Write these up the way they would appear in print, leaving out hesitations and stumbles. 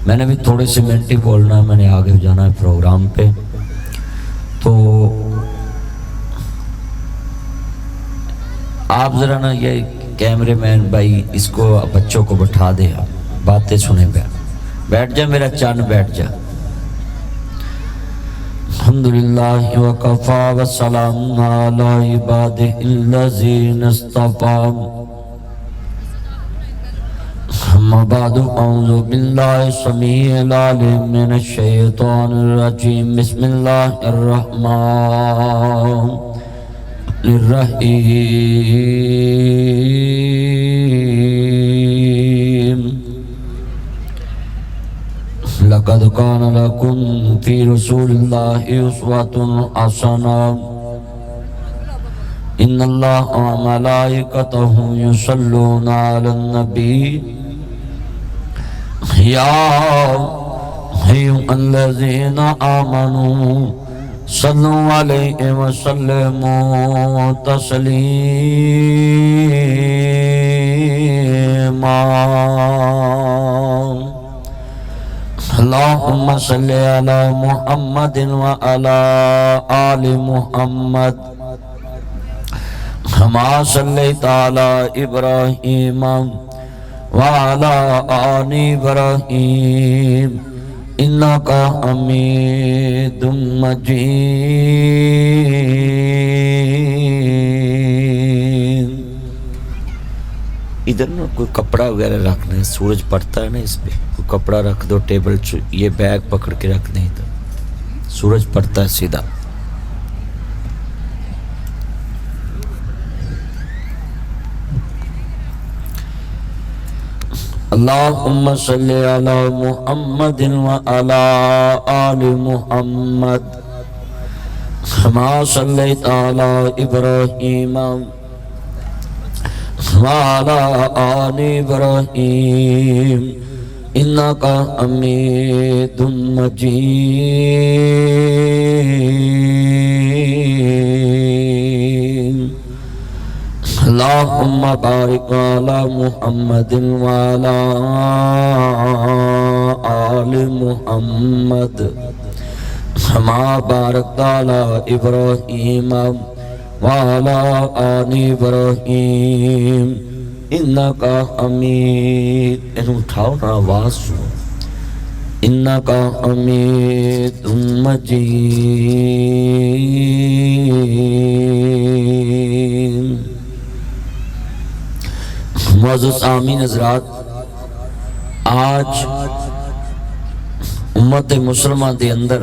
میں نے بھی تھوڑے سے منٹ ہی بولنا ہے، میں نے آگے جانا ہے پروگرام پہ. تو آپ ذرا نا یہ کیمرے مین بھائی اس کو بچوں کو بٹھا دے، باتیں سنیں. بیٹھ جا میرا چاند، بیٹھ جا. الحمدللہ وکفا وسلام علی عبادہ الذین اصطفیٰ. اما بعد اعوذ باللہ السمیع العلیم من الشیطان الرجیم. بسم اللہ الرحمن الرحیم. لقد كان لكم في رسول الله أسوة حسنة إن الله وملائكته يصلون على النبي يا أيها الذين آمنوا صلوا عليه وسلموا تسليما. اللهم صل على محمد وعلى آل محمد كما صليت على إبراهيم وعلى آل إبراهيم إنك حميد مجيد. ادھر نا کوئی کپڑا وغیرہ رکھنا ہے، سورج پڑتا ہے نا اس پہ، کوئی کپڑا رکھ دو ٹیبل، یہ بیگ پکڑ کے رکھ دیں ادھر، سورج پڑتا ہے سیدھا. اللہم صلی علی محمد وعلی آل محمد کما صلیت علی ابراہیم وعلى آل إبراهيم إنك حميد مجيد. اللهم بارك على محمد وعلى آل محمد كما باركت على إبراهيم وعلى آل إبراهيم إنك حميد. انہوں اٹھاؤ نا آواز سنو. إنك حميد مجيد. معزز آمین حضرات، آج امت مسلمہ دے اندر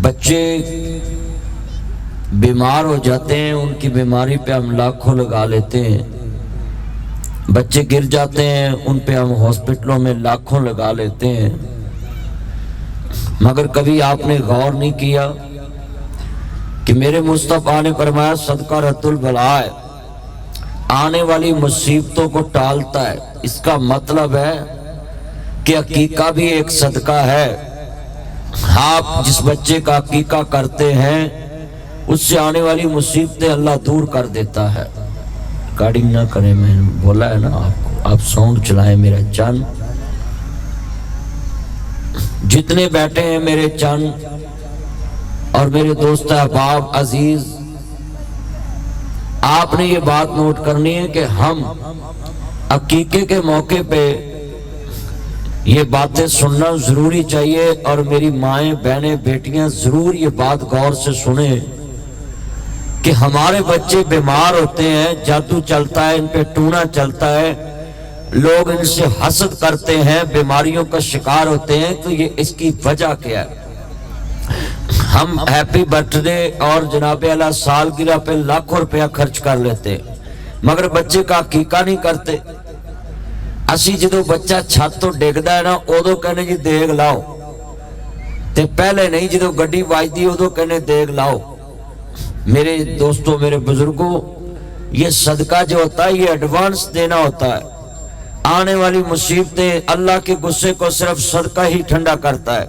بچے بیمار ہو جاتے ہیں، ان کی بیماری پہ ہم لاکھوں لگا لیتے ہیں. بچے گر جاتے ہیں، ان پہ ہم ہاسپٹلوں میں لاکھوں لگا لیتے ہیں. مگر کبھی آپ نے غور نہیں کیا کہ میرے مصطفیٰ نے فرمایا صدقہ رد البلا ہے، آنے والی مصیبتوں کو ٹالتا ہے. اس کا مطلب ہے کہ عقیقہ بھی ایک صدقہ ہے. آپ جس بچے کا عقیقہ کرتے ہیں اس سے آنے والی مصیبتیں اللہ دور کر دیتا ہے. ریکارڈنگ نہ کریں، میں نے بولا ہے نا آپ کو، آپ ساؤنڈ چلائیں میرا چند. جتنے بیٹھے ہیں میرے چند اور میرے دوست احباب عزیز، آپ نے یہ بات نوٹ کرنی ہے کہ ہم عقیقے کے موقع پہ یہ باتیں سننا ضروری چاہیے. اور میری مائیں بہنیں بیٹیاں ضرور یہ بات غور سے سنیں کہ ہمارے بچے بیمار ہوتے ہیں، جادو چلتا ہے، ان پہ ٹونا چلتا ہے، لوگ ان سے حسد کرتے ہیں، بیماریوں کا شکار ہوتے ہیں. تو یہ اس کی وجہ کیا ہے؟ ہم ہیپی برتھ ڈے اور جناب اعلیٰ سالگرہ پہ لاکھوں روپیہ خرچ کر لیتے مگر بچے کا عقیقہ نہیں کرتے. اسی جدو بچہ چھت تو ڈگدا ہے نا ادو کہنے جی دیگ لاؤ، تے پہلے نہیں جدو گڈی واجدی ادو کہنے دیگ لاؤ. میرے دوستوں، میرے بزرگوں، یہ صدقہ جو ہوتا ہے یہ ایڈوانس دینا ہوتا ہے. آنے والی مصیبتیں، اللہ کے غصے کو صرف صدقہ ہی ٹھنڈا کرتا ہے.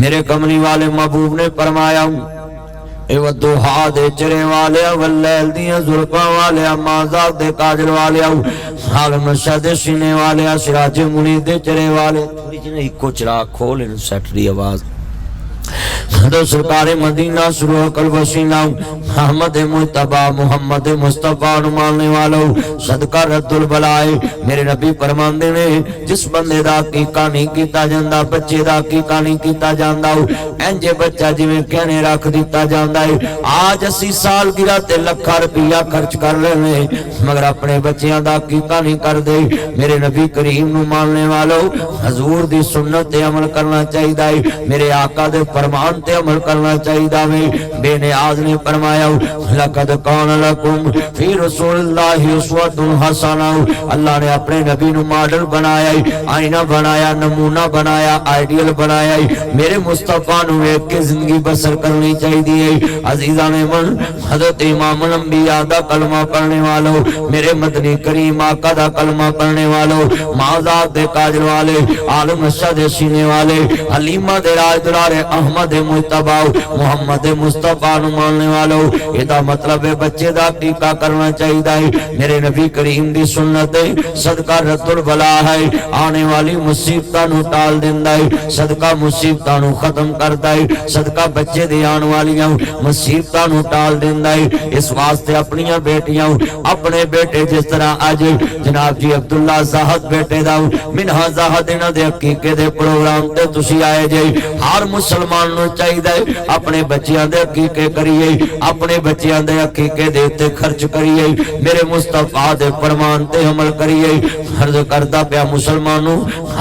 میرے کملی والے محبوب نے فرمایا اے ودوحا دے چرے والے واللیل دیاں زلفاں والے مازاق دے کاجل والے عالم شد سینے والے سراج منیر دے چرے والے تھوڑی جنہیں ایک چراغ کھول ان سیٹ دی آواز دو سرکار مدینہ سروح قلب وسینہ احمد مجتبہ محمد مصطفیٰ نمانے والو صدقہ رد البلائے میرے نبی فرماندے نے جس بندے دا حقیقہ نہیں کیتا جاندہ بچے دا حقیقہ نہیں کیتا جاندہ انجے بچہ جی میں کہنے رکھ دیتا جاندہ ہے آج 80 سال گراتے لکھا روپیہ خرچ کر رہے مگر اپنے بچیاں دا حقیقہ نہیں کر دے میرے نبی کریم نمانے والو حضور دی سنت عمل کرنا چاہیے میرے آقا دے فرمان تے عمل کرنا چاہیے میں بے نیاز نے فرمایا لقد کان لکم فی رسول اللہ اسوۃ حسنہ اللہ نے اپنے نبی نو ماڈل بنایا آئینہ بنایا نمونہ بنایا آئیڈیل بنایا میرے مصطفیٰ نو ایک کے زندگی بسر کرنی چاہیے عزیزان من حضرت امام الانبیاء دا کلمہ پڑھنے والو میرے مدنی کریم آقا دا کلمہ پڑھنے والو معذات دے کاجل والے عالم شد سینے والے حلیمہ دے راج دلارے احمد مجتبہ محمد مصطفیٰ نمانے والو یہ مطلب ہے بچے دا حقیقہ کرنا چاہیے میرے نبی کریم دی سنت صدقہ رد البلا ہے آنے والی مصیبتہ نو ٹال دیندہ ہے صدقہ مصیبتہ نو ختم کرتا ہے صدقہ بچے دی آن والیاں مصیبتہ نو ٹال دیندہ ہے اس واسطے اپنیاں بیٹیاں اپنے بیٹے جس طرح آج جناب جی عبداللہ زاہد بیٹے دا منہا زاہد انہ دے حقیقے دے پروگرام تے تسی آئے جائے ہر مسلمان نو چاہیے اپنے بچیاں دے حقیقے کریے اپنے بچیاں دے حقیقے دیتے خرچ کریے میرے مصطفیٰ دے فرمان تے عمل کریے عرض کردہ پیا مسلمانوں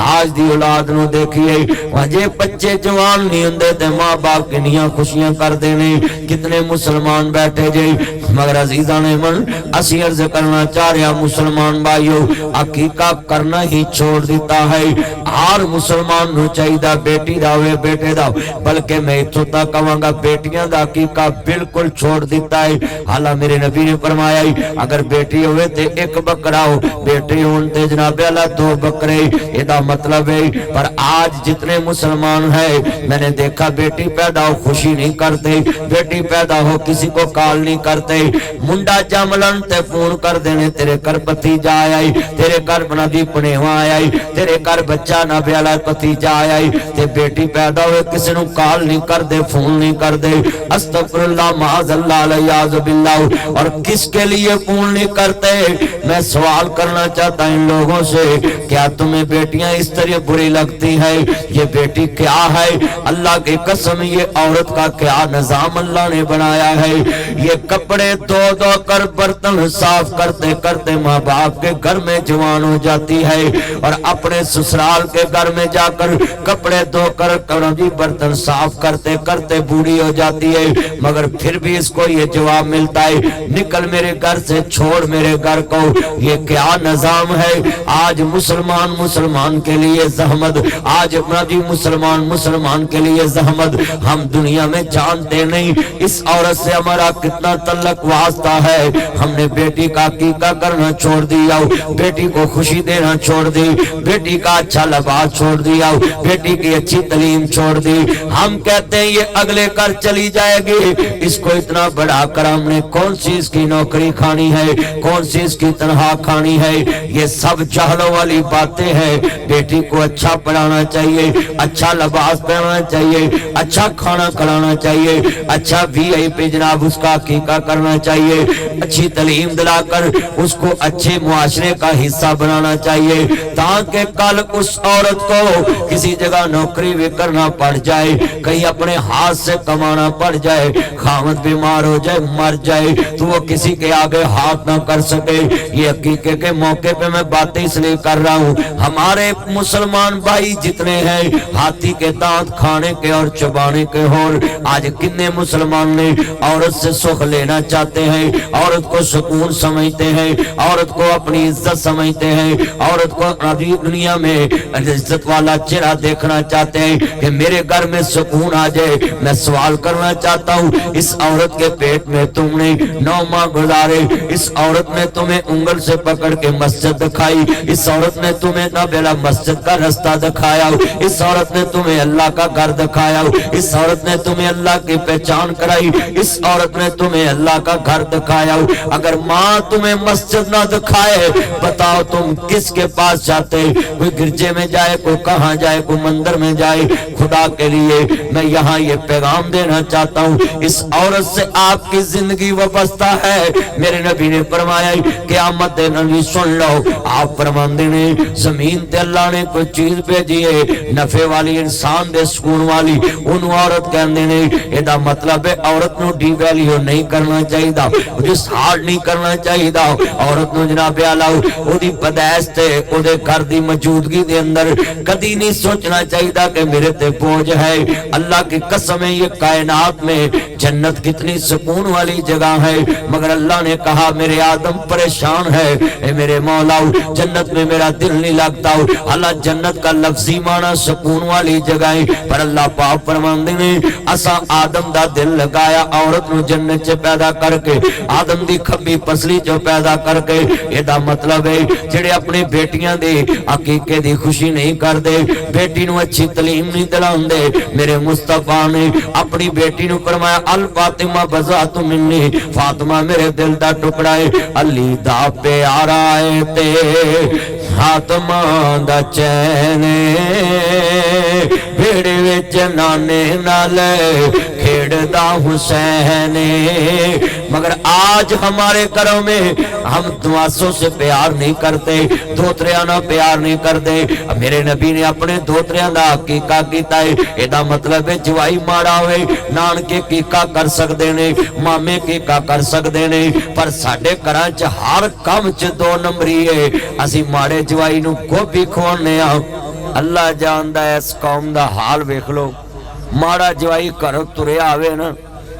آج دی اولاد نو دیکھیے وجہ بچے جوان نہیں ہوندے تے ماں باپ کنیاں خوشیاں کر دینے کتنے مسلمان بیٹھے جائے مگر عزیزان من اسی عرض کرنا چاہ رہا مسلمان بھائیو حقیقہ کرنا ہی چھوڑ دیتا ہے ہر مسلمان نو چاہیدہ بیٹی داوے بیٹے داو بلکہ میں اتھو تک کہوں گا بیٹیاں دا حقیقہ بالکل چھوڑ دیتا ہے حالہ میرے نبی نے فرمایا اگر بیٹی ہوئے تے ایک بکرا ہو بیٹی ہونتے جناب اللہ 2 بکرے یہ دا مطلب ہے پر آج جتنے مسلمان ہیں میں نے دیکھا بیٹی پیدا ہو خوشی نہیں کرتے بیٹی پیدا ہو کسی کو کال نہیں کرتے منڈا جاملن تے فون کر دینے تیرے کر پتی جا آئی تیرے کر بنادی پنے ہوا آئی تیرے کر بچہ نبی اللہ پتی جا آئی تے بیٹی پیدا ہوئے کسی نو کال نہیں کر دے فون نہیں کر دے استغفر اللہ معاذ اللہ علیہ باللہ اور کس کے لیے فون نہیں کرتے میں سوال کرنا چاہتا ہوں ان لوگوں سے کیا تمہیں بیٹیاں اس طرح بری لگتی ہے یہ بیٹی کیا ہے اللہ کی قسم یہ عورت کا کیا نظام اللہ نے بنایا ہے یہ کپڑے دھو دھو کر برتن صاف کرتے کرتے ماں باپ کے گھر میں جوان ہو جاتی ہے اور اپنے سسرال کے گھر میں جا کر کپڑے دھو کر برتن صاف کرتے کرتے بوڑھی ہو جاتی ہے مگر پھر بھی اس کو یہ جواب ملتا ہے نکل میرے گھر سے چھوڑ میرے گھر کو یہ کیا نظام ہے آج مسلمان کے لیے زحمت آج نبی مسلمان کے لیے زحمت ہم دنیا میں جانتے نہیں اس عورت سے ہمارا کتنا تعلق واسطہ ہے ہم نے بیٹی کا عقیقہ کرنا چھوڑ دیا بیٹی کو خوشی دینا چھوڑ دی بیٹی کا اچھا لباس چھوڑ دیا بیٹی کی اچھی تعلیم چھوڑ دی ہم کہتے ہیں یہ اگلے کر چلی جائے گی اس کو اتنا بڑا کر ہم نے کون سی اس کی نوکری کھانی ہے کون سی اس کی تنخواہ کھانی ہے یہ سب جہلوں والی باتیں ہیں بیٹی کو اچھا پڑھانا چاہیے اچھا لباس پہننا چاہیے اچھا کھانا کھلانا چاہیے اچھا بھی آئی پہ جناب اس کا عقیقہ کرنا چاہیے اچھی تعلیم دلا کر اس کو اچھے معاشرے کا حصہ بنانا چاہیے تاکہ کل اس عورت کو کسی جگہ نوکری بھی کرنا پڑ جائے کہیں اپنے ہاتھ سے کمانا پڑ جائے خامد بیمار ہو جائے مر جائے تو وہ کسی کے آگے ہاتھ نہ کر سکے یہ عقیقے کے موقع پہ میں باتیں اس لیے کر رہا ہوں ہمارے مسلمان بھائی جتنے ہیں ہاتھی کے دانت کھانے کے اور چبانے کے اور آج کتنے مسلمان نے عورت سے سکھ لینا چاہتے ہیں عورت کو سکون سمجھتے ہیں عورت کو اپنی عزت سمجھتے ہیں عورت کو دنیا میں عزت والا چہرہ دیکھنا چاہتے ہیں کہ میرے گھر میں سکون سکون آ جائے. میں سوال کرنا چاہتا ہوں, اس عورت کے پیٹ میں تم نے 9 ماہ گزارے, اس عورت نے تمہیں انگل سے پکڑ کے مسجد دکھائی, اس عورت نے تمہیں نہ بیلا مسجد کا رستہ دکھایا, اس عورت نے تمہیں اللہ کا گھر دکھایا, اس عورت نے تمہیں اللہ کی پہچان کرائی, اس عورت نے تمہیں اللہ کا گھر دکھایا. اگر ماں تمہیں مسجد نہ دکھائے, بتاؤ تم کس کے پاس جاتے؟ کوئی گرجے میں جائے, کوئی کہاں جائے, کوئی مندر میں جائے. خدا کے لیے میں یہاں یہ پیغام دینا چاہتا ہوں, اس عورت سے آپ کی زندگی وابستہ ہے. میرے نبی نے فرمایا قیامت دے نبی سن لو, آپ فرماندے نے زمین تے اللہ نے کوئی چیز بھیجی ہے نفع والی, انسان دے سکون والی, انہوں عورت کہندے نے. ایدا مطلب ہے عورت نو ڈی ویلیو نہیں کرنا چاہیے, جس ہارڈ نہیں کرنا چاہیے. عورت نو جناب اعلیٰ او دی پیدائش تے او دے گھر دی موجودگی دے اندر کدی نہیں سوچنا چاہیے کہ میرے تے بوجھ ہے. اللہ کی قسم ہے یہ کائنات میں جنت کتنی سکون والی جگہ ہے, مگر اللہ نے کہا میرے آدم پریشان ہے, اے میرے مولا جنت میں میرا دل نہیں لگتا. اللہ جنت کا لفظی معنی سکون والی جگہ ہے, پر اللہ پاک فرماندے نے اسا آدم دا دل لگایا عورت نو جنت چ پیدا کر کے, آدم دی کھبی پسلی چ پیدا کر کے. ایدا مطلب ہے جڑے اپنی بیٹیاں دے عقیقے دی خوشی نہیں کر دے, بیٹی نو اچھی تعلیم نہیں دلاندے, میرے مصطفیٰ نے اپنی بیٹی نو فرمایا الفاطمہ بذات منی, فاطمہ میرے دل دا ٹکڑا ہے, علی دا پیارا ہے تے فاطمہ دا چین, بھیڑ وچ نانے نال کھیڑدا حسین. مگر آج ہمارے گھروں میں ہم دواسوں سے پیار نہیں کرتے, دوتریاں نہ پیار نہیں کرتے. میرے نبی نے اپنے دوتریاں دا عقیقہ کیتا ہے. ایدا مطلب ہے جوائی ماڑا ہوئے نانکے کیکا کر سکدے نے, مامے کیکا کر سکدے نے, پر ساڈے گھراں چ ہر کم چ 2 نمبری ہے. اسی ماڑے جوائی نو گوبھی کھوانے ہاں. اللہ جاندا ہے اس قوم دا حال ویکھ لو. ماڑا جوائی گھروں تریا آوے نا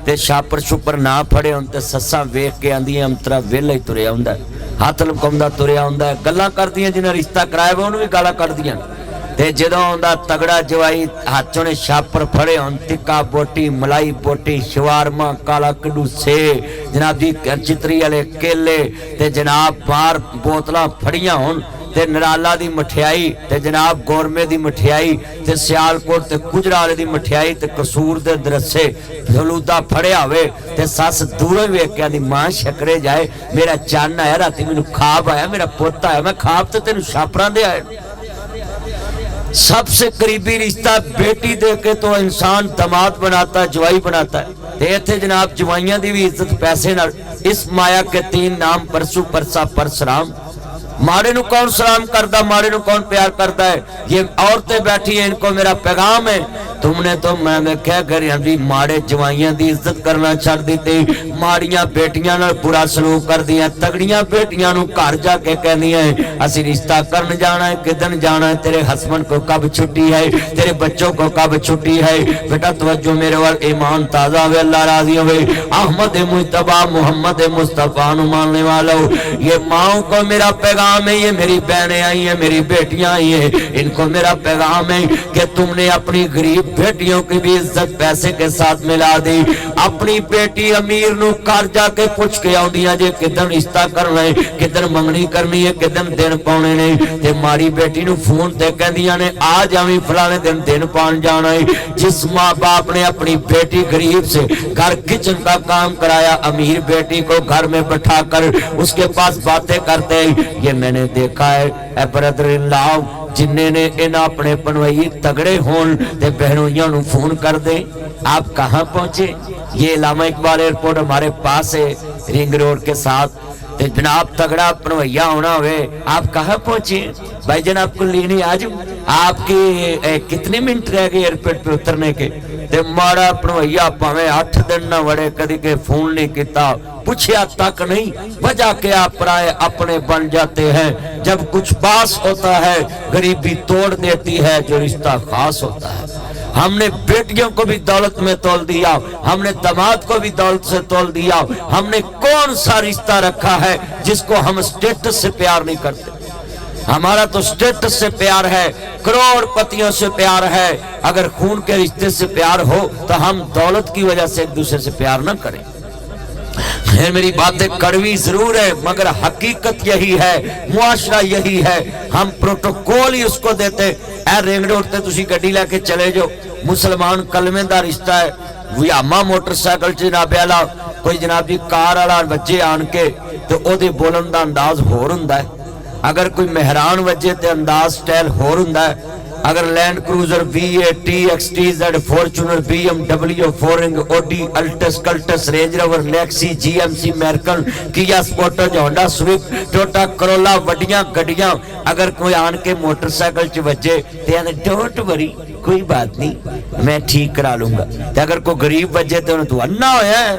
تے شاپر شپر نہ پھڑے ہون تے سساں ویکھ کے آندیاں امترا ویلا ہی تریا ہوندا ہے, ہاتھ لمکاوندا تریا ہوندا ہے, گلاں کردیاں جنہاں رشتہ کرایا ہوئے انہوں بھی گالاں کردیاں. تے جدوں ہوندا تگڑا جوائی ہاتھوں نے شاپر پھڑے ہون, ٹکا بوٹی, ملائی بوٹی, شوارما, کالا کڈو سے جناب دی چتری والے کیلے, تے جناب باہر بوتلاں پھڑیاں ہون, تے نرالا دی مٹھیائی, تے جناب گورمے دی مٹھیائی, تے سیالکوٹ تے گجرالے دی مٹھیائی, تے قصور دے درسے فلودا پھڑیا ہوئے, تے ساس دوروں ویکھ کے دی ماں شکرے جائے میرا چان آیا راتی مینوں خواب آیا, میرا پوت آیا, میں خواب تے تینوں شاپراں دے آئے. سب سے قریبی رشتہ بیٹی دے کے تو انسان داماد بناتا ہے, جوائی بناتا ہے. ایتھے جناب جوائیاں دی بھی عزت پیسے نہ. اس مایا کے 3 نام پرسو پرسا پرسرام. ماڑے نو کون سلام کردا, ماڑے نو کون پیار کردا ہے؟ یہ عورتیں بیٹھی ہیں, ان کو میرا پیغام ہے. تم نے تو میں کیا کری ہم ماڑے جوائیاں دی عزت کرنا چھڑ دیتے, ماڑیاں بیٹیاں نال برا سلوک کر دیاں, تگڑیاں بیٹیاں نو گھر جا کے کہندیاں اسی رشتہ کرن جانا ہے, کدن جانا ہے, تیرے ہسبینڈ کو کب چھٹی ہے, تیرے بچوں کو کب چھٹی ہے. بیٹا توجہ میرے وال, ایمان تازہ ہوئے, اللہ راضی ہوئے. احمد مجتبی محمد مصطفیٰ نو ماننے والو, یہ ماؤں کو میرا پیغام ہے, یہ میری بہنیں آئی ہیں, میری بیٹیاں آئی ہیں, ان کو میرا پیغام ہے کہ تم نے اپنی غریب بیٹیوں کی بھی عزت پیسے کے ساتھ ملا دی. اپنی بیٹی امیر نو کر جا کے پوچھ کے آؤندیاں جے کدن رشتہ کرنا ہے, کدن منگنی کرنی ہے, کدن دن پاؤنے نے, تے ماری بیٹی نو فون تے کہندیاں نے آ جاویں فلانے دن پان جانا ہے. جس ماں باپ نے اپنی بیٹی غریب سے گھر کچن کا کام کرایا, امیر بیٹی کو گھر میں بٹھا کر اس کے پاس باتیں کرتے, یہ میں نے دیکھا ہے. اے برادر اللہ, جنہیں نے ان اپنے پنوئی تگڑے ہون تے بہنوئیاں نو فون کر دیں آپ کہاں پہنچے. یہ علامہ اقبال ایئرپورٹ ہمارے پاس ہے, رنگ روڈ کے ساتھ. تے جناب تگڑا پنویا ہونا ہوئے, آپ کہاں پہنچے بھائی جان, آپ کو لینے آجو. آپ کی کتنے منٹ رہ گئے ایئرپورٹ پہ اترنے کے؟ تے ماڑا پنویا پاویں 8 دن نہ وڑے, کدی کے فون نہیں کیتا, پوچھیا تک نہیں. وجہ کہ آپ پرائے اپنے بن جاتے ہیں. جب کچھ باس ہوتا ہے غریبی توڑ دیتی ہے جو رشتہ خاص ہوتا ہے. ہم نے بیٹیوں کو بھی دولت میں تول دیا, ہم نے داماد کو بھی دولت سے تول دیا. ہم نے کون سا رشتہ رکھا ہے جس کو ہم سٹیٹس سے پیار نہیں کرتے؟ ہمارا تو سٹیٹس سے پیار ہے، کروڑپتیوں سے پیار ہے۔ اگر خون کے رشتے سے پیار ہو تو ہم دولت کی وجہ سے ایک دوسرے سے پیار نہ کریں۔ میری باتیں کڑوی ضرور ہے مگر حقیقت یہی ہے، معاشرہ یہی ہے۔ ہم پروٹوکول ہی اس کو دیتے، اے رنگ روڈ تے تسی گڈی لے کے چلے جو، مسلمان کلمے دا رشتہ ہے۔ ویاما موٹر سائیکل جناب اعلیٰ کوئی جناب جی کار والا وجے آن کے تو او دی بولن دا انداز ہور ہوندا ہے، اگر کوئی مہران وجے تے انداز سٹائل ہور ہوندا ہے۔ اگر Land Cruiser VA TXTZ Fortuner BMW فورنگ Audi Altis Cultus Range Rover Lexus GMC میرکن کیا سپورٹر ہونڈا سوئفٹ ٹوٹا کرولا وڈیاں گڈیاں اگر کوئی آن کے موٹر سائیکل چ وجے تے اندر ڈونٹ وری کوئی بات نہیں میں ٹھیک کرا لوں گا، تے اگر کوئی غریب وجے تے انہوں تو انا ہویا ہے۔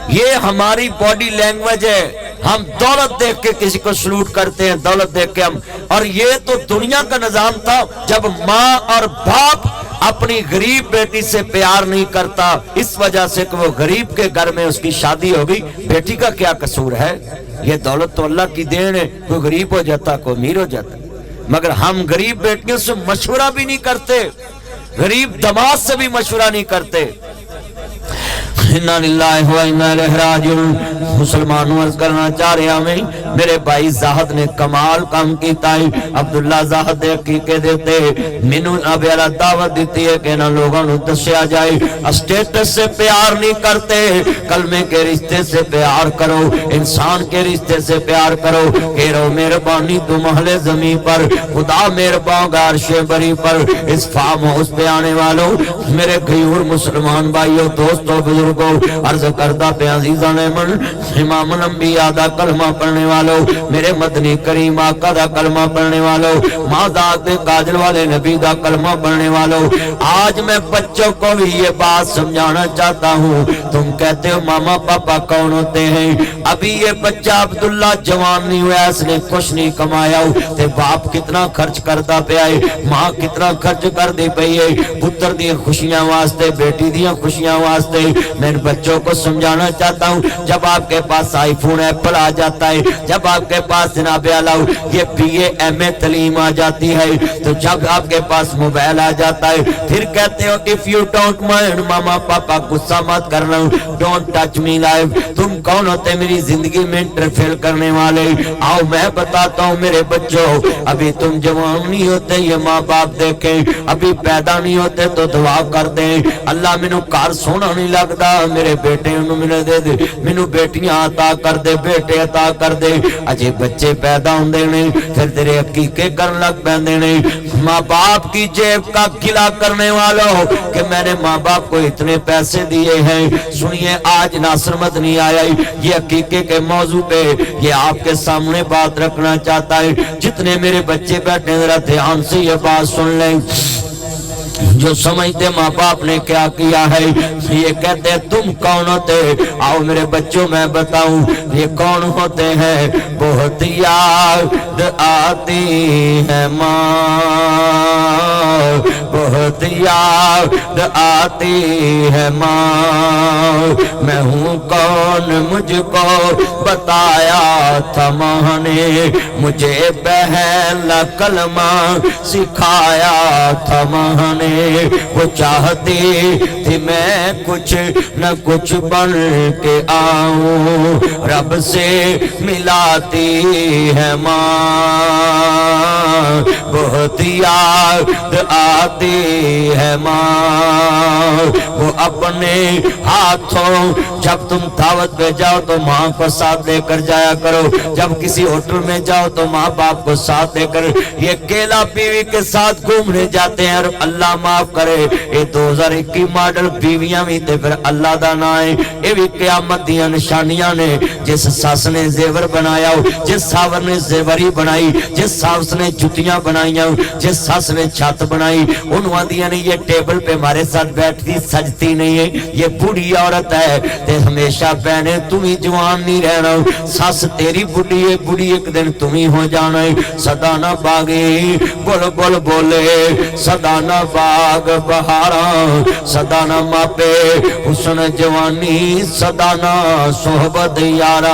یہ ہماری باڈی لینگویج ہے، ہم دولت دیکھ کے کسی کو سلوٹ کرتے ہیں، دولت دیکھ کے ہم، اور یہ تو دنیا کا نظام تھا جب ماں اور باپ اپنی غریب بیٹی سے پیار نہیں کرتا اس وجہ سے کہ وہ غریب کے گھر میں اس کی شادی ہوگی، بیٹی کا کیا قصور ہے؟ یہ دولت تو اللہ کی دین ہے، کوئی غریب ہو جاتا کوئی امیر ہو جاتا، مگر ہم غریب بیٹیوں سے مشورہ بھی نہیں کرتے، غریب دماغ سے بھی مشورہ نہیں کرتے۔ اِنَّا لِلَّهِ وَإِنَّا إِلَيْهِ رَاجِعُونَ۔ مسلمانوں عرض کرنا چاہ رہا میں میرے بھائی زاہد نے کمال کام کیتا ہے، عبداللہ زاہد دے حقیقے دیتے منو اب اعلیٰ دعوت دیتی ہے کہ نہ لوگوں نے دسیا جائے اسٹیٹس سے پیار نہیں کرتے، کلمے کے رشتے سے پیار کرو، انسان کے رشتے سے پیار کرو۔ کہہ مہربانی تو محلے زمین پر خدا مہربان عرش بری پر اس فارم ہاؤس پہ آنے والوں میرے غیور مسلمان بھائیوں دوستوں بزرگوں عرض کردہ پہ عزیزان من امام الانبیاء دا کلمہ پڑھنے والوں میرے مدنی کریم آقا دا کلمہ پڑھنے والوں ماں ذات کاجل والے نبی دا کلمہ پڑھنے والوں، آج میں بچوں کو بھی یہ بات سمجھانا چاہتا ہوں۔ تم کہتے ہو ماما پاپا کون ہوتے ہیں؟ ابھی یہ بچہ عبداللہ جوان نہیں ہوا، اس نے کچھ نہیں کمایا ہو تے باپ کتنا خرچ کرتا پیا ہے، ماں کتنا خرچ کر دی پئی ہے پتر دی خوشیاں واسطے بیٹی دی خوشیاں واسطے۔ میں بچوں کو سمجھانا چاہتا ہوں جب آپ کے پاس آئی فون ایپل آ جاتا ہے، جب آپ کے پاس جناب اعلیٰ یہ BA MA تعلیم آ جاتی ہے، تو جب آپ کے پاس موبائل آ جاتا ہے پھر کہتے ہو if you don't mind ماما پاپا غصہ مت کرنا، don't touch me life، تم کون ہوتے میری زندگی میں انٹرفیئر کرنے والے؟ آؤ میں بتاتا ہوں میرے بچوں، ابھی تم جوان نہیں ہوتے یہ ماں باپ دیکھیں، ابھی پیدا نہیں ہوتے تو دعا کر دیں اللہ مینوں کار سونا نہیں لگتا، میرے بیٹے انہوں ملے دے دے، مینوں بیٹیاں عطا کر دے، بیٹے عطا کر دے، اجے بچے پیدا ہوندے نے پھر تیرے عقیقے کرن لگ پیندے نے۔ ماں باپ کی جیب کا گلا کرنے والوں کہ میں نے ماں باپ کو اتنے پیسے دیے ہیں، سنیے آج ناصر مدنی آیا یہ عقیقے کے موضوع پہ یہ آپ کے سامنے بات رکھنا چاہتا ہے۔ جتنے میرے بچے بیٹھے ذرا دھیان سے یہ بات سن لیں، جو سمجھتے ماں باپ نے کیا کیا ہے، یہ کہتے ہیں تم کون ہوتے؟ آؤ میرے بچوں میں بتاؤں یہ کون ہوتے ہیں۔ بہت یاد آتی ہے ماں، بہت یاد آتی ہے ماں، میں ہوں کون مجھ کو بتایا تھا ماں نے، مجھے پہلا کلمہ سکھایا تھا ماں نے، وہ چاہتی تھی میں کچھ نہ کچھ بن کے آؤں، رب سے ملاتی ہے ماں، بہت یاد آتی ہے ماں، وہ اپنے ہاتھوں جب تم دعوت پہ جاؤ تو ماں کو ساتھ لے کر جایا کرو، جب کسی ہوٹل میں جاؤ تو ماں باپ کو ساتھ لے کر، یہ کیلا بیوی کے ساتھ گھومنے جاتے ہیں اور اللہ معاف کرے یہ 2021 ماڈل بیویاں بھی تے پھر اللہ دا نا ہے، یہ بھی قیامت دیاں نشانیاں نے۔ جس ساس نے زیور بنایا ہو، جس ساور نے زیوری بنائی، جس ساس نے جتیاں بنائیاں، جس ساس نے ने छत बनाई, उन्होंने आंदियां ने ये टेबल पे हमारे साथ बैठती सजती नहीं है, ये बूढ़ी औरत है ते हमेशा बहने तुम ही जवान नहीं रहना, सस तेरी बुढ़ी है, बुढ़ी एक दिन तुम ही हो जाना है। सदा ना बागे बुल बुल बोले, सदा ना बाग बहारा, सदा ना मापे हुस्न जवानी, सदा ना सोहबत यारा।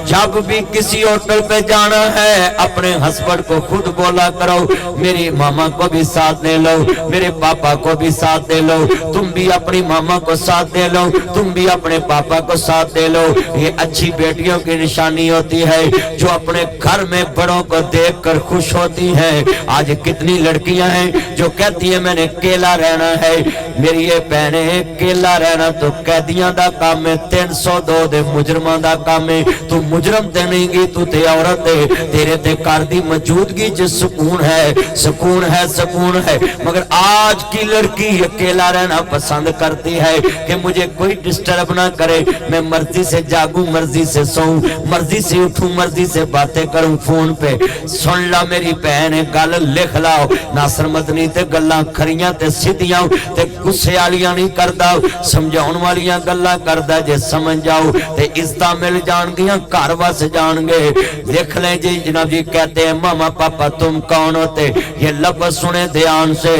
जब भी किसी होटल पे जाना है अपने हस्बैंड को खुद बोला करो, मेरी मामा को भी साथ ले लो, मेरे पापा को भी साथ ले लो, तुम भी अपनी मामा को साथ दे लो, तुम भी अपने पापा को साथ दे लो। ये अच्छी बेटियों की निशानी होती है जो अपने घर में बड़ों को देखकर खुश होती हैं। आज कितनी लड़कियां हैं जो कहती है मैंने अकेला रहना है। मेरी ये बहनें अकेला रहना तो कैदियां दा काम है, 302 दे मुजरमां दा काम है। तू मुजरम ते नहीं गी, तू ते औरत है, तेरे ते घर दी मौजूदगी च सुकून है, सुकून है, सुकून है। मगर आज की लड़की अकेला रहना पसंद करती है कि मुझे कोई डिस्टर्ब ना करे, मैं मर्जी से जागूं, मर्जी से सोऊं, मर्जी से उठूं, मर्जी से बातें करूं। फोन पे सुन ला मेरी भैन गल लिख लाओ, नासर मदनी ते गल्लां खरियां ते सीधियां ते गुस्से वालियां नहीं करदा, समझाउण वालियां गल्लां करदा। जे समझ जाओ ते इज्जतां मिल जाणगियां, घर वस जाणगे। देख लें जी जनाब जी कहते हैं मामा पापा तुम कौन होते, ये लफ्ज़ सुने ध्यान से।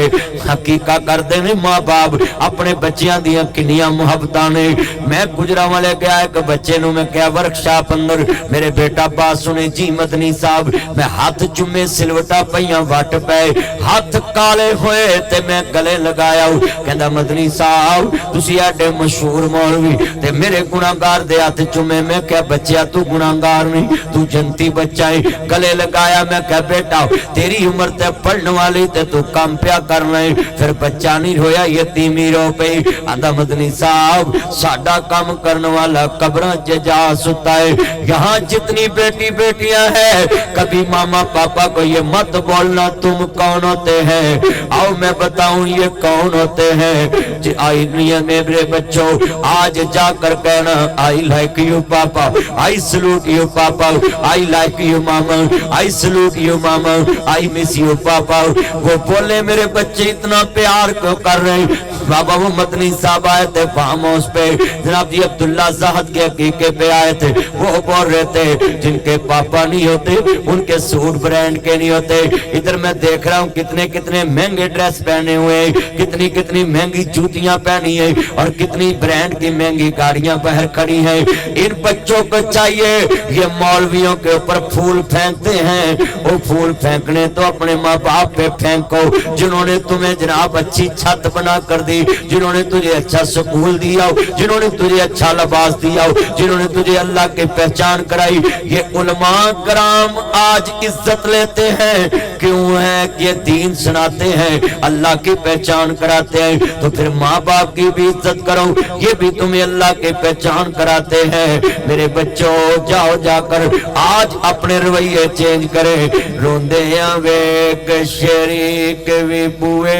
हकीका करते ने माँ बाप अपने बच्चियां दियां किन्नियां मुहब्बतां ने। मैं गुजरांवाले गया एक बच्चे नूं मैं क्या वर्कशॉप अंदर, मेरे बेटा बात सुने जी मदनी साहब, मैं हाथ चुमे सिलवटा पईयां वट पे, हाथ काले होए ते मैं गले लगाया। कहंदा मदनी साहब तुसी एडे मशहूर मौलवी ते मेरे गुनाहगार दे हाथ चुमे। मैं क्या बच्चा तू गुनाहगार नहीं, तू जनती बच्चा है। गले लगाया, मैं क्या बेटा तेरी उम्र ते पढ़ने वाली ते तू काम पिया करना है। फिर बच्चा नहीं रोया, यतीमी रो पई। आंदा मदनी साहब साडा काम करने वाला कब्रां च जा सुता है। यहाँ जितनी बेटी बेटियां हैं कभी मामा पापा को ये मत बोलना तुम कौन होते हैं। आओ मैं बताऊं ये कौन होते हैं। आई नहीं मेरे बच्चों, आज जाकर कहना आई लाइक यू पापा, आई सलूट यू पापा, I like you mama, I salute you mama, I miss you पापा। वो बोले मेरे बच्चे इतना प्यार क्यों कर रहे हैं। बाबा वो मदनी साहब आए थे फार्म हाउस पे, जनाब जी अब्दुल्ला ज़ाहद के हकीके पे आए थे। वो बोल रहे थे जिनके पापा नहीं होते उनके सूट ब्रांड के नहीं होते। इधर मैं देख रहा हूँ कितने कितने महंगे ड्रेस पहने हुए, कितनी कितनी महंगी जूतियां पहनी है और कितनी ब्रांड की महंगी गाड़ियां बाहर खड़ी हैं। इन बच्चों को चाहिए ये मौलवियों के ऊपर फूल फेंकते हैं, वो फूल फेंकने तो अपने माँ बाप पे फेंको जिन्होंने तुम्हें जनाब अच्छी छत बना कर दी, जिन्होंने तुझे अच्छा स्कूल दिया, जिन्होंने तुझे अच्छा लिबास दिया, जिन्होंने तुझे अल्लाह की पहचान कराई। ये उलमा कराम आज इज्जत लेते हैं, क्यों है कि ये दीन सुनाते हैं, अल्लाह की पहचान कराते हैं। तो फिर माँ बाप की भी इज्जत करो, ये भी तुम्हें अल्लाह की पहचान कराते हैं। मेरे बच्चों जाओ जाकर आज अपने रवैये चेंज करें। रोंदे वेक शरीक भी बुए,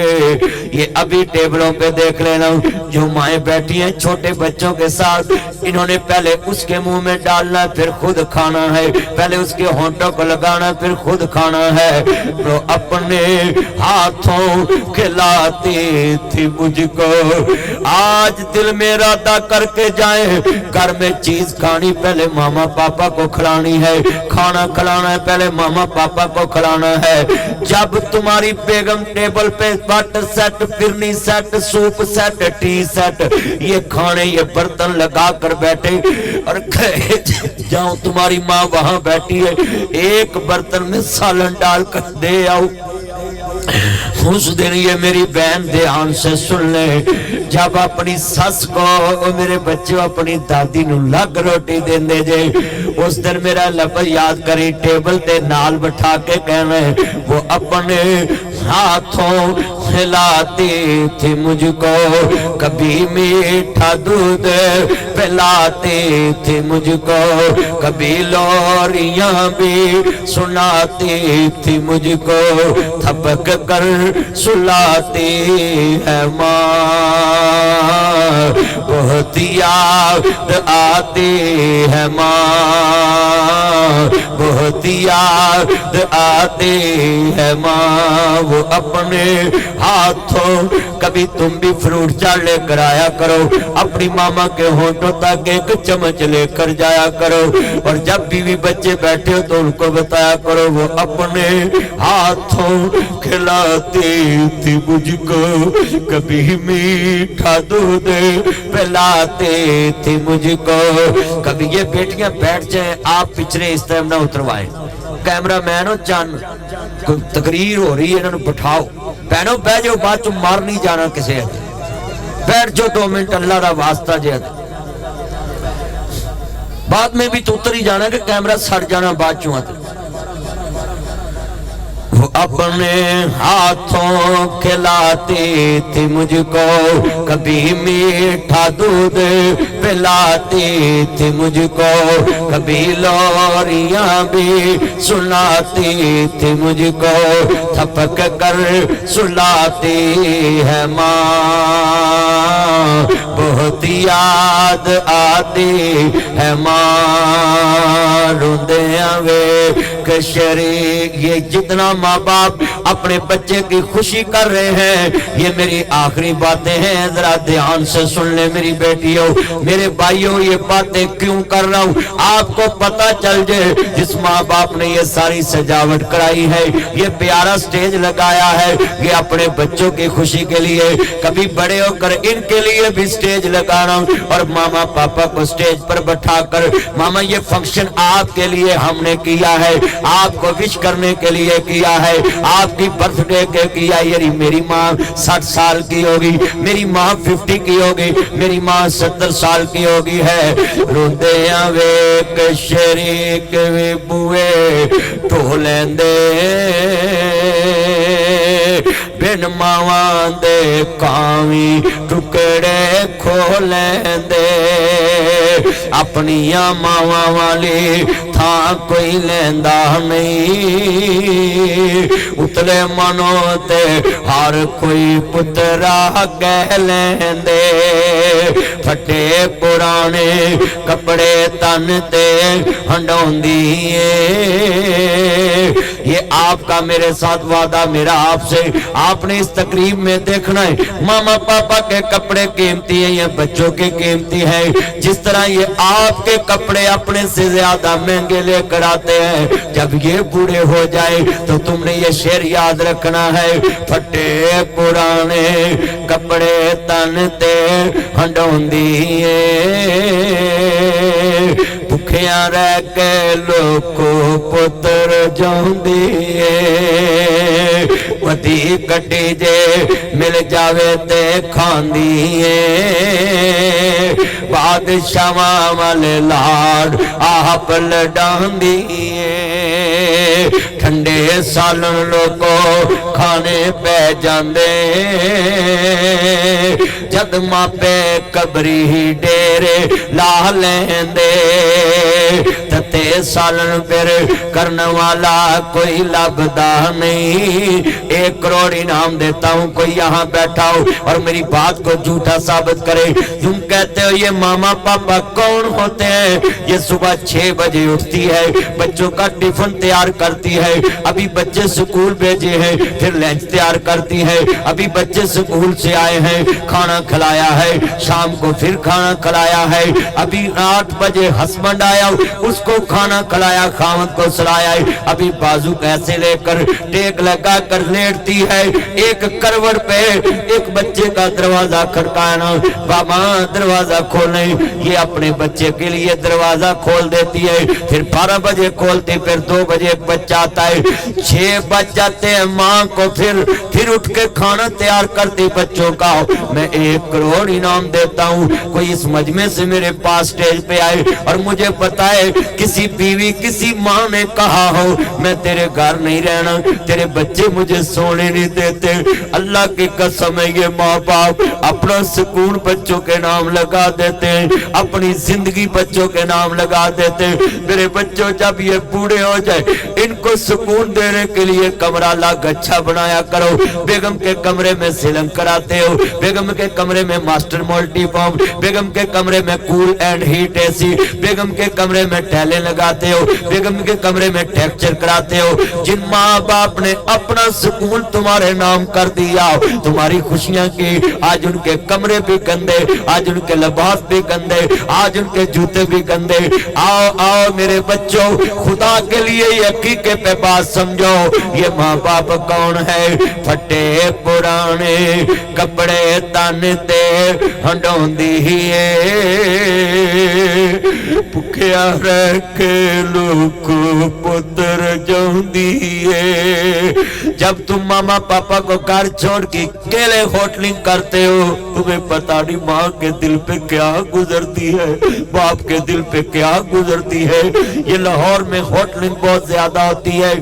ये अभी टेबलों पे देख लेना जो माएं बैठी हैं छोटे बच्चों के साथ, इन्होंने पहले उसके मुंह में डालना फिर खुद खाना है, पहले उसके होंठों को लगाना फिर खुद खाना है। तो अपने हाथों खिलाती थी मुझको, आज दिल में इरादा करके जाए घर में चीज खानी पहले मामा पापा को खिलानी है, खाना खिलाना है पहले मामा पापा को खिलाना है। जब तुम्हारी बेगम टेबल पे water set, phirni set, soup set, T set, ये खाने ये बर्तन लगा कर बैठे और जाओ तुम्हारी माँ वहां बैठी है, एक बर्तन में सालन डाल कर दे आओ। उस दिन ये मेरी बहन ध्यान से सुन ले, जब अपनी सस को मेरे बच्चों अपनी दादी नू लग रोटी देंदे जे, उस दिन मेरा लफ्ज़ याद करी, टेबल ते नाल बिठा के कहना वो अपने हाथों खिलाती थी मुझको, कभी मीठा दूध पिलाती थी मुझको, कभी लोरियां भी सुनाती थी मुझको, थपक कर सुलाती है माँ, बहुत याद आती है माँ, बहुत याद आती है माँ। वो अपने हाथों, कभी तुम भी फ्रूट चाट लेकर आया करो, अपनी मामा के होंठों तक एक चम्मच लेकर जाया करो, और जब बीवी बच्चे बैठे हो तो उनको बताया करो, वो अपने हाथों खिलाती थी मुझको, कभी मीठा दूध पिलाती थी मुझको। कभी ये बेटियां बैठ जाएं, आप पिछले इस टाइम ना उतरवाएं, कैमरा मैन हो चन, कोई तकरीर हो रही है, इन्होंने बिठाओ, भैनों बह जाओ, बाद चो मार नहीं जाना किसी, बैठ जाओ 2 मिनट, अल्लाह का वास्ता जे, बाद में भी तो उतर ही जाना कि कैमरा सड़ जाना बाद चो। वो अपने हाथों खिलाती थी मुझको, कभी मीठा दूध पिलाती थी मुझको, कभी लोरियां भी सुनाती थी मुझको, थपक कर सुलाती है माँ, बहुत याद आती है माँ। रोंदे वे शरीक, ये जितना माँ बाप अपने बच्चे की खुशी कर रहे हैं, ये मेरी आखिरी बातें हैं, जरा ध्यान से सुन ले मेरी बेटियों, मेरे भाइयों, ये बातें क्यों कर रहा हूँ, आपको पता चल जाए। जिस माँ बाप ने ये सारी सजावट कराई है, ये प्यारा स्टेज लगाया है, ये अपने बच्चों की खुशी के लिए, कभी बड़े होकर इनके लिए भी स्टेज लगा रहा हूँ, और मामा पापा को स्टेज पर बैठाकर, मामा ये फंक्शन आपके लिए हमने किया है, आपको विश करने के लिए किया है, आपकी बर्थडे के किया। यानी मेरी माँ 60 साल की होगी, मेरी माँ 50 की होगी, मेरी माँ 70 साल की होगी है। रोंदे वे शरीक वे बुए ढोलेंदे, बिन मावा दे कावी टुकड़े खोलेंदे, अपनिया मावा वाली था कोई लेंदा नहीं, उतले मनो ते हर कोई पुत्रा कह लेंदे, फटे पुराने कपड़े तन ते हंडोंदी, ये आपका मेरे साथ वादा, मेरा आपसे, आपने इस तकरीब में देखना है, मामा पापा के कपड़े कीमती है, ये बच्चों के कीमती है। जिस तरह ये आपके कपड़े अपने से ज्यादा महंगे लेकर आते हैं, जब ये बूढ़े हो जाए तो तुमने ये शेर याद रखना है, फटे पुराने कपड़े तन ते हंडोंदी, भुखिया रह के लोको पुत्र जाऊंदी, वधी कटी जे मिल जावे ते खांदी, बादशाह वाले लाड आप लडांदी, ठंडे सालन लोगों खाने पे जांदे, जद मापे कबरी ही डेरे ला लेंदे, तते सालन फिर करने वाला कोई लभदा नहीं। 1 करोड़ इनाम देता हूँ, कोई यहाँ बैठा हो और मेरी बात को झूठा साबित करे। तुम कहते हो ये मामा पापा कौन होते हैं? ये सुबह 6 बजे उठती है, बच्चों का टिफिन तैयार करती है, अभी बच्चे स्कूल भेजे हैं, फिर लंच तैयार करती है, अभी बच्चे स्कूल से आए हैं, खाना खिलाया है, शाम को फिर खाना खिलाया है, अभी 8 बजे हस्बैंड आया, उसको खाना खिलाया, खावत को सुलाया है, अभी बाजू कैसे लेकर टेक लगा कर लेटती है, एक करवट पे एक बच्चे का दरवाजा खटकाना, बाबा दरवाजा खोले, ये अपने बच्चे के लिए दरवाजा खोल देती है, फिर 12 बजे खोलती, फिर 2 बजे एक बच्चा आता है, 6 बज जाते हैं, माँ को फिर उठ के खाना तैयार करती बच्चों का। मैं 1 करोड़ इनाम देता हूँ। कोई इस मजमे से मेरे पास स्टेज पे आए और मुझे पता है किसी बीवी किसी माँ ने कहा हो मैं तेरे घर नहीं रहना, तेरे बच्चे मुझे सोने नहीं देते। अल्लाह की कसम है ये माँ बाप अपना सुकून बच्चों के नाम लगा देते हैं, अपनी जिंदगी बच्चों के नाम लगा देते हैं। मेरे बच्चों जब ये बूढ़े हो जाए इनको सुकून देने के लिए कमरा अलग अच्छा बनाया करो। बेगम के कमरे में सिलंग कराते हो, बेगम के कमरे में मास्टर मल्टी फॉर्म, बेगम के कमरे में कूल एंड हीट एसी, बेगम के कमरे में टैले लगाते हो, बेगम के कमरे में टेक्सचर कराते हो। जिन माँ बाप ने अपना सुकून तुम्हारे नाम कर दिया, तुम्हारी खुशियां की, आज उनके कमरे भी गंदे, आज उनके लिबास भी गंदे, आज उनके जूते भी गंदे। आओ आओ मेरे बच्चों, खुदा के लिए ये हकीके पे बात समझो। ये माँ बाप कौन है? फटे पुराने कपड़े तनते हंडोंदी है, भुखिया रह के लोग पुत्र जोंदी है। जब तुम मामा पापा को घर छोड़ के अकेले होटलिंग करते हो, तुम्हें पता नहीं माँ के दिल पे क्या गुजरती है, बाप के दिल पे क्या गुजरती है। ये लाहौर में होटलिंग बहुत ज्यादा होती है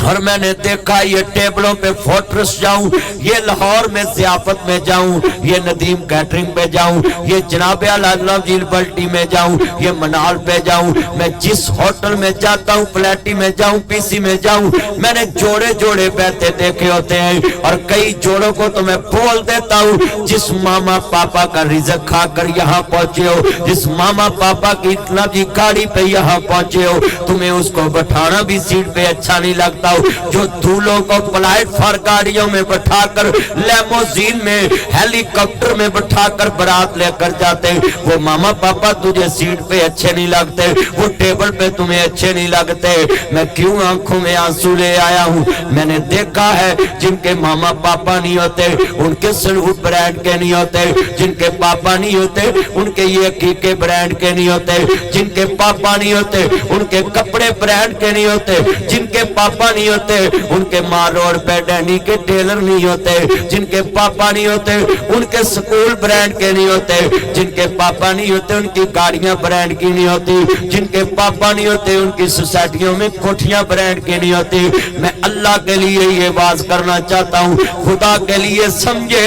और मैंने देखा ये टेबलों पे फोर्ट्रेस जाऊं, ये लाहौर में ज़ियाफत में जाऊं, ये नदीम कैटरिंग पे जाऊं, ये जनाब आला झील बल्टी में जाऊं, ये मनाल पे जाऊं, मैं जिस होटल में जाता हूं, प्लेटी में जाऊं, पीसी में जाऊं, मैंने जोड़े जोड़े बैठे देखे होते हैं। और कई जोड़ों को तो मैं बोल देता हूं, जिस मामा पापा का रिज़्क खाकर यहाँ पहुंचे हो, जिस मामा पापा की इतना भी गाड़ी पे यहाँ पहुंचे हो, तुम्हें उसको बैठाना भी सीट पे अच्छा नहीं लगता हो। जो दूल्हों को प्लेटफॉर्म गाड़ियों में बैठाकर, लेमोजीन में, हेलीकॉप्टर में बैठाकर बारात लेकर जाते हैं, वो मामा पापा तुझे सीट पे अच्छे नहीं लगते, वो टेबल पे तुम्हें अच्छे नहीं लगते। मैं क्यों आंखों में आंसू ले आया हूँ? मैंने देखा है जिनके मामा पापा नहीं होते उनके सलूट ब्रांड के नहीं होते, जिनके पापा नहीं होते उनके ये हकीके ब्रांड के नहीं होते, जिनके पापा नहीं होते उनके कपड़े ब्रांड के नहीं होते, जिनके पापा नहीं होते उनके माँ रोड पे डैनी के टेलर नहीं होते, जिनके पापा नहीं होते उनके स्कूल ब्रांड के नहीं होते, जिनके पापा नहीं होते उनकी गाड़ियां ब्रांड की नहीं होती, जिनके पापा नहीं होते उनकी सोसाइटियों में कोठियां ब्रांड की नहीं होती। मैं अल्लाह के लिए ये बात करना चाहता हूँ, खुदा के लिए समझे,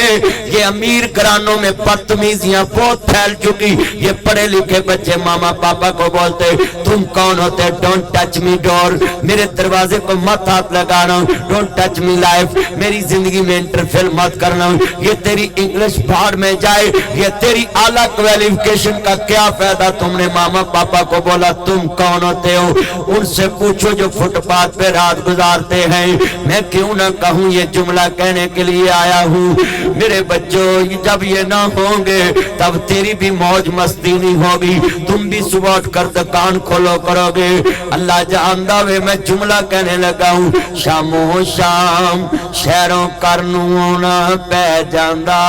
ये अमीर घरानों में बदतमीजियां बहुत फैल चुकी। ये पढ़े लिखे बच्चे मामा पापा को बोलते तुम कौन होते, डोंट टच मी डोर, मेरे दरवाजे को मत हाथ लगाना, डोंट टच मी लाइफ, मेरी जिंदगी में इंटरफेयर मत करना। ये तेरी इंग्लिश बाहर में जाए, ये तेरी आला क्वालिफिकेशन का क्या फायदा? तुमने मामा पापा को बोला तुम कौन होते हो? उनसे पूछो जो फुटपाथ पे रात गुजारते हैं। मैं क्यों ना कहूँ, ये जुमला कहने के लिए आया हूँ। मेरे बच्चों जब ये ना होंगे तब तेरी भी मौज मस्ती नहीं होगी, तुम भी सुबह उठकर दुकान खोलो करोगे। अल्लाह जानदा वे मैं जुमला कहने लगा हूँ, शामो शाम शहरों करनू आना पै जांदा,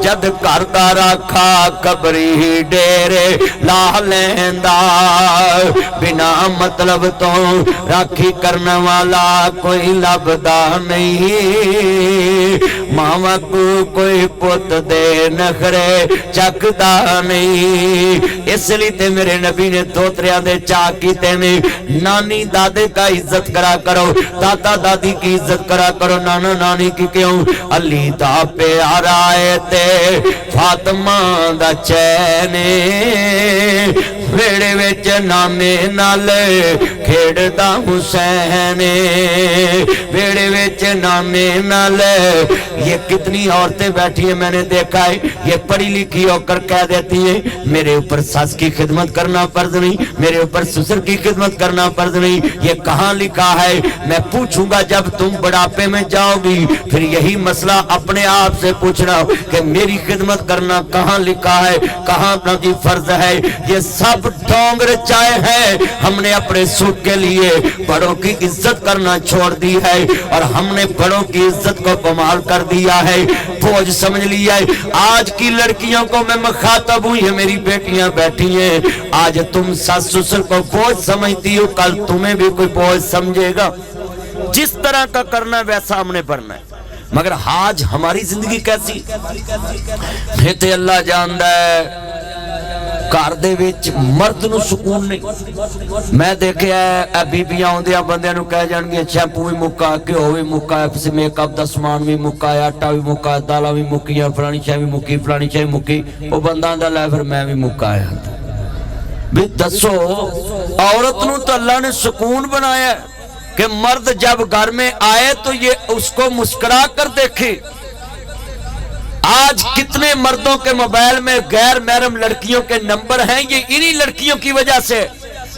जद घर दा राखा कबरी डेरे ला लैंदा, बिना मतलब तो राखी करने वाला कोई लभदा नहीं, मावा को कोई पुत दे नखरे चकदा नहीं। इसलिए ते मेरे नबी ने दोतरिया दे चा कीते ने, नानी दादे का इज्जत करा करो, दादा दादी की इज्जत करा करो, नाना नानी की क्यों? अली दा प्यारा है ते फातिमा दा चैने, वेड़े विच नाने नाल खेड़दा हुसैन, वेड़े विच नाने नाल। ये कितनी औरतें बैठी है मैंने देखा है, ये पढ़ी लिखी होकर कह देती है मेरे ऊपर सास की खिदमत करना फर्ज नहीं, मेरे ऊपर ससुर की खिदमत करना फर्ज नहीं। ये कहाँ लिखा है? मैं पूछूंगा जब तुम बुढ़ापे में जाओगी, फिर यही मसला अपने आप से पूछना कि मेरी खिदमत करना कहाँ लिखा है, कहाँ अपना जी फर्ज है। ये सब ढोंग रचाए हैं हमने अपने सुख के लिए। बड़ों की इज्जत करना छोड़ दी है और हमने बड़ों की इज्जत को कमाल कर दिया है, बोझ समझ लिया है। आज की लड़कियों को मैं मुखातब हूँ, ये मेरी बेटियां बैठी हैं, आज तुम सास ससुर को बोझ समझती हो, कल तुम्हें भी कोई बोझ समझेगा। जिस तरह का करना है वैसा हमने भरना है। मगर आज हमारी जिंदगी कैसी है ते अल्लाह जानदा है। घर दे विच मर्द नूं सुकून नहीं। मैं देखिया बीबियां आउंदियां बंदियां नूं कह जाणगियां शैंपू भी मुक्का, घिओ भी मुक्का, मेकअप दा समान भी मुक्का, आटा भी मुक्का, दालां भी मुक्कियां, फलानी शै भी मुक्की, फलानी शै मुक्की। वो बंदा आंदा लै फिर मैं भी मुक्का आया। भी दसो औरत नूं तो अल्लाह ने सुकून बनाया कि मर्द जब घर में आए तो ये उसको मुस्कुरा कर देखे। आज कितने मर्दों के मोबाइल में गैर महरम लड़कियों के नंबर हैं। ये इन्हीं लड़कियों की वजह से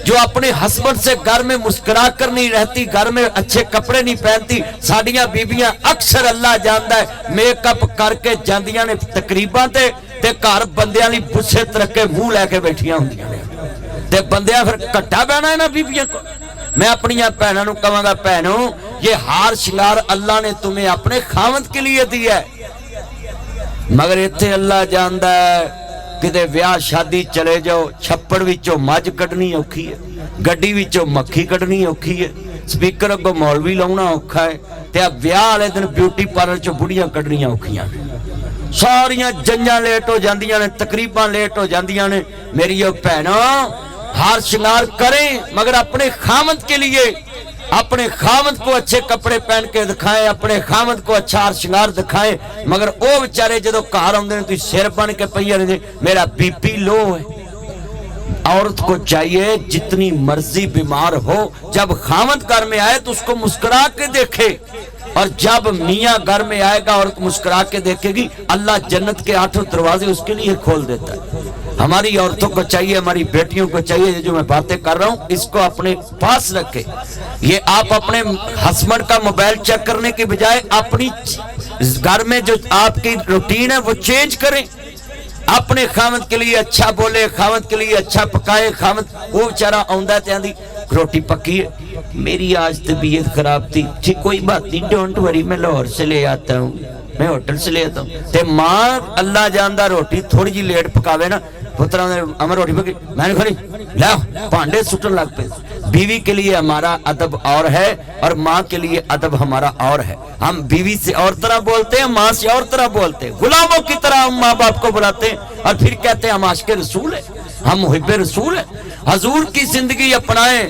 जो अपने हस्बैंड से घर में मुस्कुरा कर नहीं रहती, घर में अच्छे कपड़े नहीं पहनती। साडियां बीबियां अक्सर अल्लाह जानदा है मेकअप करके जांदियां ने तकरीबां ते घर बंदियां लई बुस्से तरके मुंह लैके बैठियां हुंदियां ने ते बंदियां फिर घट्टा पैना है ना बीबियां को। मैं अपनी भैनों को कहूंगा, भैनों ये हार श्रृंगार अल्लाह ने तुम्हें अपने खावंद के लिए दिया है। मगर इत्थे अल्लाह जानदा है किते ब्याह शादी चले जाओ, छप्पड़ विचों मज कढनी औखी है, गड्डी विचों मक्खी कढनी औखी है, स्पीकर अगों मौलवी लाउणा औखा है ते ब्याह वाले दिन ब्यूटी पार्लर चों बुढ़ियां कढनियां औखियां ने। सारियां जंजां लेट हो जांदियां ने, तकरीबां लेट हो जांदियां ने। मेरी भैनों हार श्रृंगार करें मगर अपने खामद के लिए, अपने खामद को अच्छे कपड़े पहन के दिखाएं, अपने खामद को अच्छा हार श्रृंगार दिखाएं। मगर वो बेचारे जो घर आउंदे ने तुसीं सिर बन के पई रहंदे मेरा बीपी लो है। औरत को चाहिए जितनी मर्जी बीमार हो, जब खामद घर में आए तो उसको मुस्कुरा के देखे। और जब मियाँ घर में आएगा औरत मुस्कुरा के देखेगी, अल्लाह जन्नत के 8 दरवाजे उसके लिए खोल देता है। हमारी औरतों को चाहिए, हमारी बेटियों को चाहिए, जो मैं बातें कर रहा हूं इसको अपने पास रखे। ये आप अपने हस्बैंड का मोबाइल चेक करने के बजाय अपनी घर में जो आपकी रूटीन है वो चेंज करें। अपने खामद के लिए अच्छा बोले, खामद के लिए अच्छा पकाए। खामद वो बेचारा आउंदा ते आंदी रोटी पकी है, मेरी आज तबीयत खराब थी, ठीक कोई बात नहीं, डोंट वरी मैं लाहौर से ले आता हूँ, मैं होटल से ले आता हूँ। ते माँ अल्लाह जानदा रोटी थोड़ी जी लेट पकावे ना, पुत्रा ने अमर रोटी पकी मैंने खरी ला भांडे सुटन लग पे। बीवी के लिए हमारा अदब और है और माँ के लिए अदब हमारा और है। हम बीवी से और तरह बोलते हैं, माँ से और तरह बोलते हैं, गुलामों की तरह हम माँ बाप को बुलाते हैं और फिर कहते हैं हम आशिक़े रसूल है, हम मुहिब्बे रसूल है। हजूर की जिंदगी अपनाएं।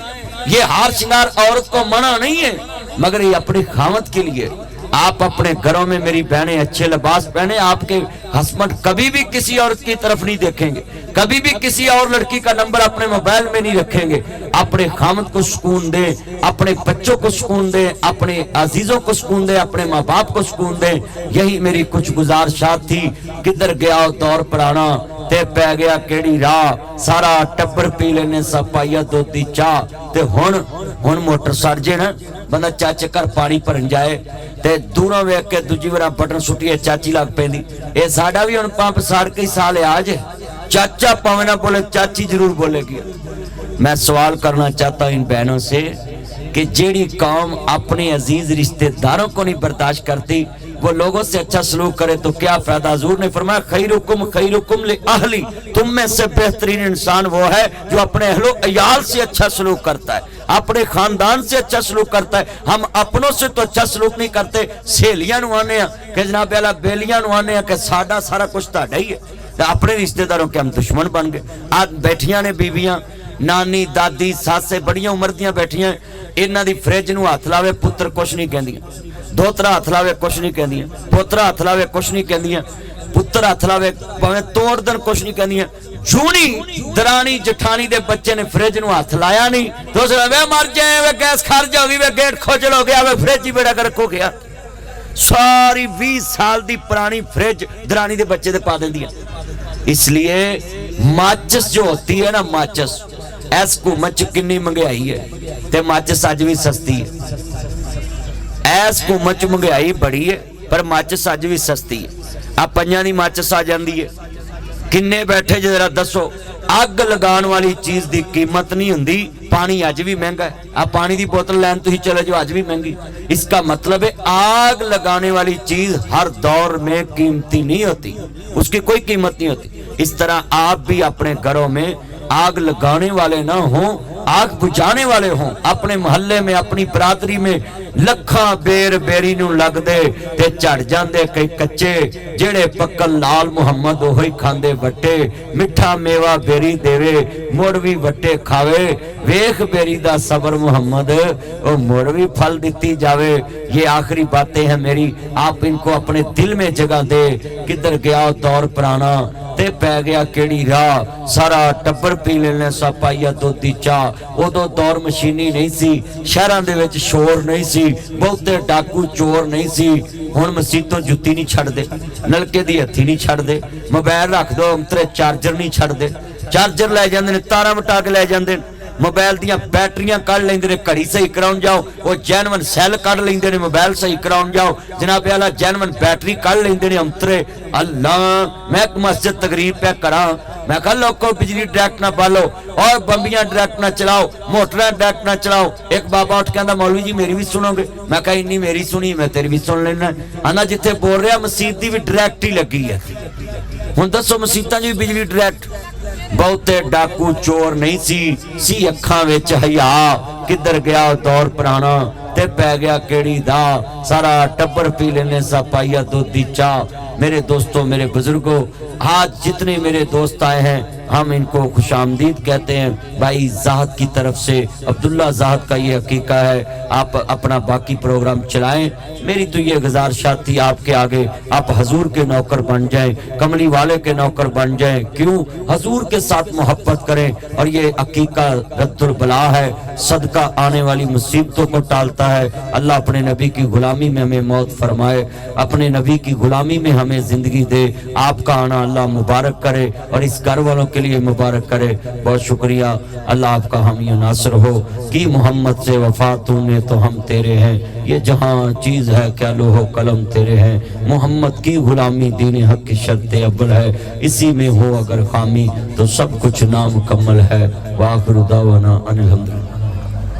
ये हार श्रृंगार औरत को मना नहीं है मगर ये अपने खामद के लिए। आप अपने घरों में मेरी बहनें अच्छे लिबास पहने, आपके हस्बैंड कभी भी किसी औरत की तरफ नहीं देखेंगे, कभी भी किसी और लड़की का नंबर अपने मोबाइल में नहीं रखेंगे। अपने खामद को सुकून दे, अपने बच्चों को सुकून दे, अपने अजीजों को सुकून दे, अपने माँ बाप को सुकून दे। यही मेरी कुछ गुजारिशात थी। किधर गया दौर पुराना ते पै गया केड़ी राह, सारा टब्बर पी लेने सब पाइया दोती चाह। ते हुण मोटर सड़ जे ना, बंदा चाचे घर पानी भरन जाए ते दूरों वेख के दूजी बार बटन सुटिए चाची लग पैंदी। ये साडा भी हुण पंप सड़ के साल आज चाचा भावें ना बोले चाची जरूर बोलेगी। मैं सवाल करना चाहता हूं इन बहनों से कि जेड़ी कौम अपने अजीज रिश्तेदारों को नहीं बर्दाश्त करती वो लोगों से अच्छा सलूक करे तो क्या फायदा। हुजूर ने फरमाया खैरुकुम li अहली, तुम में से बेहतरीन इंसान वो है जो अपने अहलो अयाल से अच्छा सलूक करता है, अपने खानदान से अच्छा सलूक करता है। हम अपनों से तो अच्छा सलूक नहीं करते, सहेलियां नूं आने कि जनाब वाला बेलियां नूं आने कि साडा सारा कुछ तुहाडा ही है, तो अपने रिश्तेदारों के हम दुश्मन बन गए। आज बैठियां ने बीबियां, नानी दादी सासे बड़ियां उम्र दियां बैठियां, इन्हां दी फ्रिज नूं हथ लावे पुत्र कुछ नहीं कहंदियां, दोतरा हथ लावे कुछ नहीं कहंदियां, पोतरा हथ लावे कुछ नहीं कहंदियां, पुत्र हथ लावे भावें तोड़ देन कुछ नहीं कहंदियां। जूनी दरानी जठानी दे बच्चे ने फ्रिज नूं हथ लाया नहीं तो वे मर जाए, वे गैस खर्च हो गई, वे गेट खोजल हो गया, वे फ्रिज ही बेड़ा कर रखो गया। सारी 20 साल दी पुरानी फ्रिज दरानी दे बच्चे दे पा देंदियां। इसलिए माचिस जो होती है ना, माचिस इस हुकूमत च कितनी महंगाई है ते माचिस अज भी सस्ती है। इस हुकूमत च महंगाई बड़ी है पर माचिस अज भी सस्ती है। आ पंजां दी माचिस आ जाती है, किन्ने बैठे जरा दसो। अग लगाने वाली चीज की कीमत नहीं हुंदी, पानी अज भी महंगा है। आ पानी की बोतल लैन तुसीं चले जाओ अज भी महंगी। इसका मतलब है आग लगाने वाली चीज हर दौर में कीमती नहीं होती, उसकी कोई कीमत नहीं होती। इस तरह आप भी अपने घरों में आग लगाने वाले ना हो आग बुझाने वाले हों। अपने मोहल्ले में अपनी बरादरी में लखा बेर बेरी नूं लगदे ते झड़ जांदे कई कच्चे, जेड़े पक्कन लाल मुहम्मद ओही खांदे वट्टे। मिठा मेवा बेरी देवे मुड़ भी वट्टे खावे, वेख बेरी दा सबर मुहम्मद ओ मुड़ भी फल दिती जावे। ये आखिरी बातें हैं मेरी, आप इनको अपने दिल में जगह दे। किधर गया दौर पुराना ते पै गया केड़ी राह, सारा टब्बर पी लेने सा पाइया दुध दी चाह। उदों दौर मशीनी नहीं सी, शहरां दे विच शोर नहीं सी, बहुते डाकू चोर नहीं सी। हुण मसीतों जुत्ती नहीं छड्डदे, नलके दी हत्थी नहीं छड्डदे, मोबाइल रख दो अंतरे चार्जर नहीं छड्डदे। चार्जर लै जांदे ने, तारां वटा के लै जांदे ने, मोबाइल दियां बैटरियां कढ़ लेंदे ने, घड़ी सही कराउण जाओ वो जैनवन सैल कढ़ लेंदे ने, मोबाइल सही कराउण जाओ जनाब आला जैनवन बैटरी कढ़ लेंदे ने अंतरे। अल्लाह, मैं एक मस्जिद तकरीर पे करा, मैं कहा लोगों बिजली डायरेक्ट ना बालो और बंबियां डायरेक्ट ना चलाओ, मोटर डायरेक्ट ना चलाओ। एक बाबा उठ के कहंदा मौलवी जी मेरी भी सुनोगे? मैं कहा इन्नी मेरी सुनी, मैं तेरी भी सुन लेना। आंदा जिथे बोल रहा मसीत दी भी डायरेक्ट ही लगी है। हुण दसो मसीतां च भी बिजली डायरेक्ट। बहुते डाकू चोर नहीं सी अखां विच हया। किधर गया दौर पुराना ते पै गया केड़ी दा, सारा टब्बर पी लेने सा पाइया दुध दी चाह। मेरे दोस्तों, मेरे बुजुर्गों, आज जितने मेरे दोस्त आए हैं हम इनको खुशामदीद कहते हैं। भाई जाहद की तरफ से, अब्दुल्ला जाहद का ये हकीका है। आप अपना बाकी प्रोग्राम चलाएं। मेरी तो ये गुजारिशात थी आपके आगे, आप हजूर के नौकर बन जाएं, कमली वाले के नौकर बन जाएं। क्यों? हजूर के साथ मोहब्बत करें। और ये हकीका रद्दुल बला है, सदका आने वाली मुसीबतों को टालता है। अल्लाह अपने नबी की गुलामी में हमें मौत फरमाए, अपने नबी की गुलामी में हमें जिंदगी दे। आपका आना अल्लाह मुबारक करे और इस घर वालों के लिए मुबारक करे। बहुत शुक्रिया। अल्लाह आपका हामी नासर हो। कि मोहम्मद से वफा तूने तो हम तेरे हैं, ये जहां चीज है क्या लोहो कलम तेरे हैं। मोहम्मद की गुलामी दीन हक की शर्त अव्वल है, इसी में हो अगर खामी तो सब कुछ नामुकम्मल है। वाखिर दावाना अनिल हम्दुलिल्लाह।